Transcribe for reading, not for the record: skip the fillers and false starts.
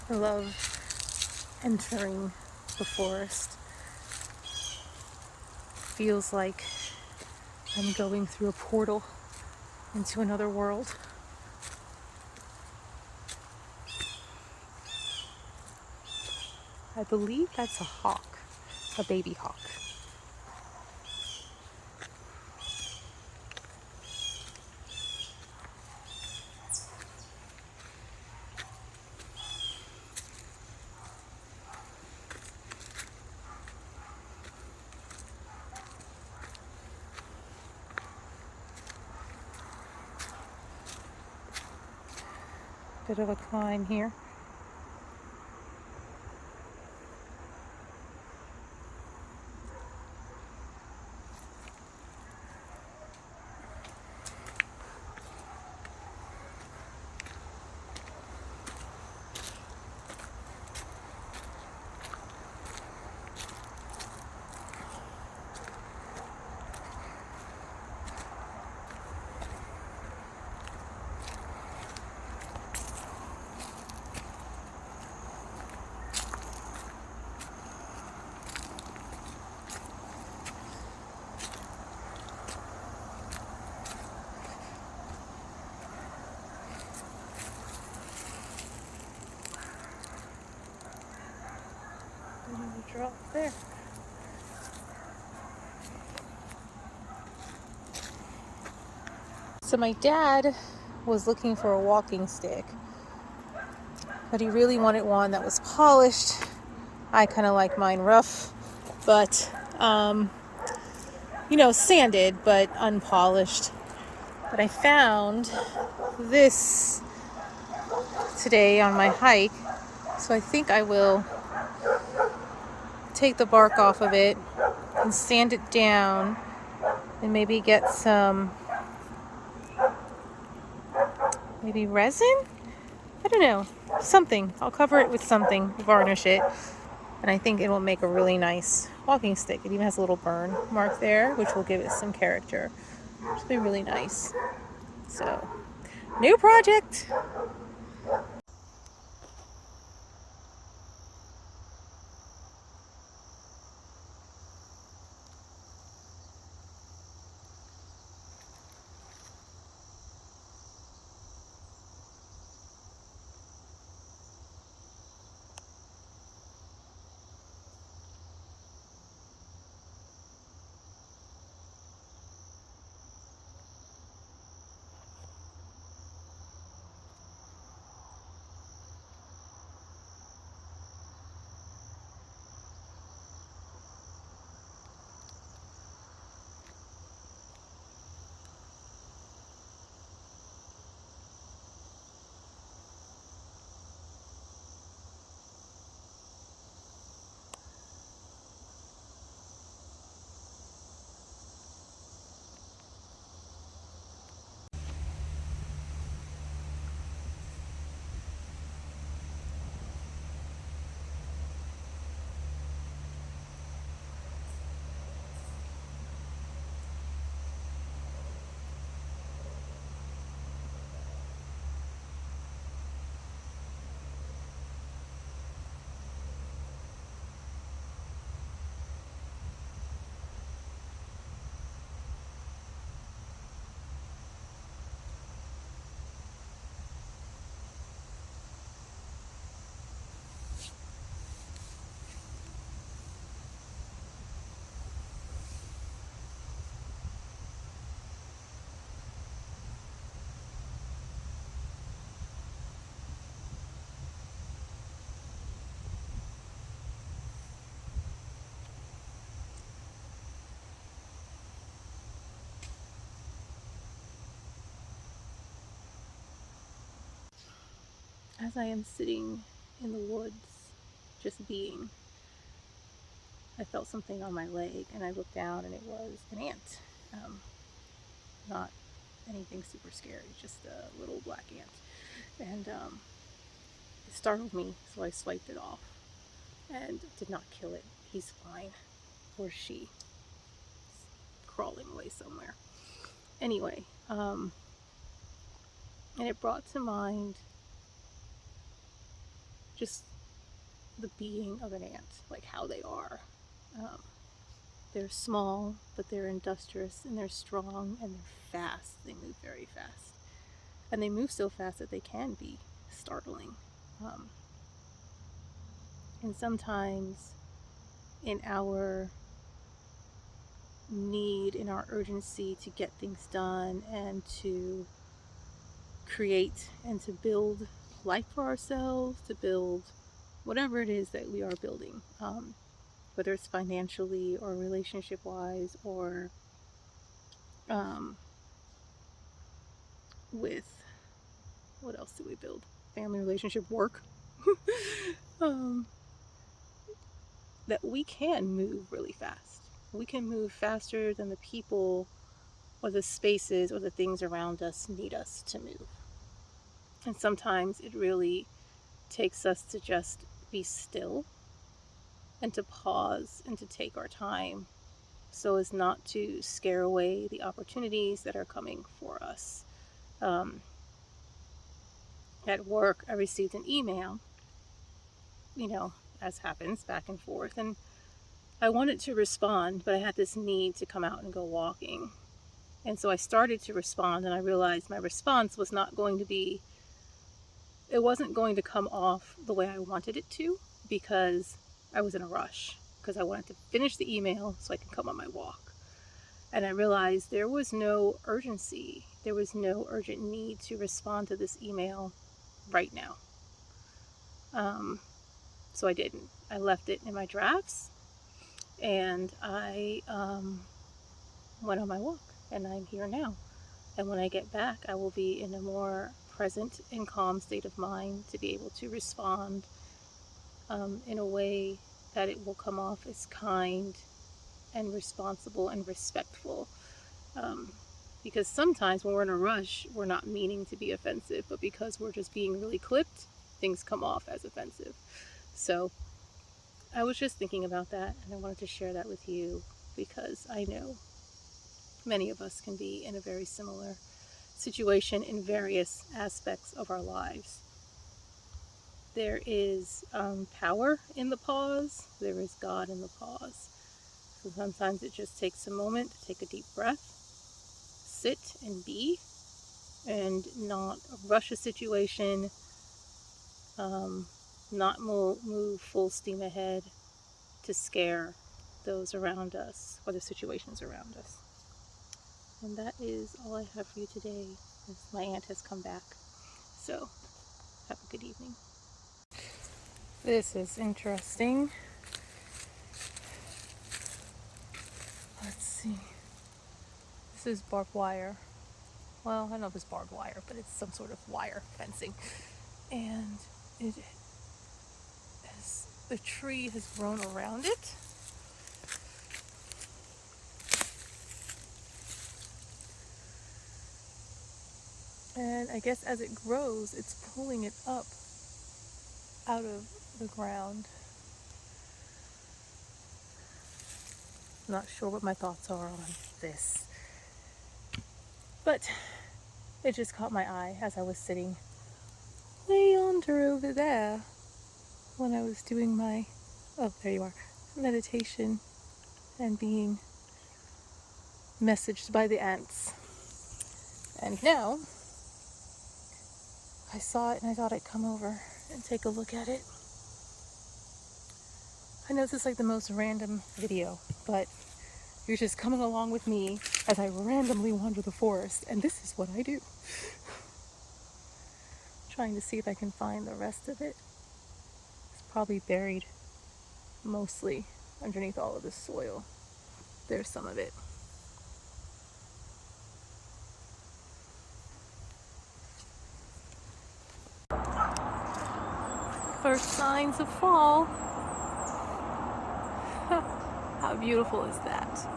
I love entering the forest. Feels like I'm going through a portal into another world. I believe that's a hawk, a baby hawk. Bit of a climb here. Another drop there. So my dad was looking for a walking stick, but he really wanted one that was polished. I kind of like mine rough, but sanded but unpolished. But I found this today on my hike, so I think I will take the bark off of it and sand it down and maybe get some maybe resin? I don't know. Something. I'll cover it with something, varnish it, and I think it will make a really nice walking stick. It even has a little burn mark there, which will give it some character. It'll be really nice. So, new project! As I am sitting in the woods, just being, I felt something on my leg, and I looked down, and it was an ant. Not anything super scary, just a little black ant. And it startled me, so I swiped it off and did not kill it. He's fine. Or she. Crawling away somewhere. Anyway, and it brought to mind just the being of an ant, like how they are. They're small, but they're industrious, and they're strong, and they're fast. They move very fast. And they move so fast that they can be startling. And sometimes in our need, in our urgency to get things done and to create and to build life for ourselves, to build whatever it is that we are building, whether it's financially or relationship wise or with, what else do we build? Family, relationship, work. That we can move really fast. We can move faster than the people or the spaces or the things around us need us to move. And sometimes it really takes us to just be still and to pause and to take our time so as not to scare away the opportunities that are coming for us. At work, I received an email, as happens, back and forth, and I wanted to respond, but I had this need to come out and go walking. And so I started to respond, and I realized my response was not going to be, it wasn't going to come off the way I wanted it to, because I was in a rush, because I wanted to finish the email so I could come on my walk. And I realized there was no urgency. There was no urgent need to respond to this email right now. So I didn't. I left it in my drafts, and I went on my walk, and I'm here now. And when I get back, I will be in a more present and calm state of mind to be able to respond in a way that it will come off as kind and responsible and respectful. Because sometimes when we're in a rush, we're not meaning to be offensive, but because we're just being really clipped, things come off as offensive. So I was just thinking about that, and I wanted to share that with you because I know many of us can be in a very similar situation in various aspects of our lives. There is power in the pause. There is God in the pause. So sometimes it just takes a moment to take a deep breath, sit and be, and not rush a situation, not move full steam ahead to scare those around us or the situations around us. And that is all I have for you today, as my aunt has come back. So, have a good evening. This is interesting. Let's see. This is barbed wire. Well, I don't know if it's barbed wire, but it's some sort of wire fencing. And the tree has grown around it. And I guess as it grows, it's pulling it up out of the ground. Not sure what my thoughts are on this. But it just caught my eye as I was sitting way under over there when I was doing my, oh, there you are, meditation and being messaged by the ants. And now I saw it and I thought I'd come over and take a look at it. I know this is like the most random video, but you're just coming along with me as I randomly wander the forest, and this is what I do. Trying to see if I can find the rest of it. It's probably buried mostly underneath all of the soil. There's some of it. First signs of fall. How beautiful is that?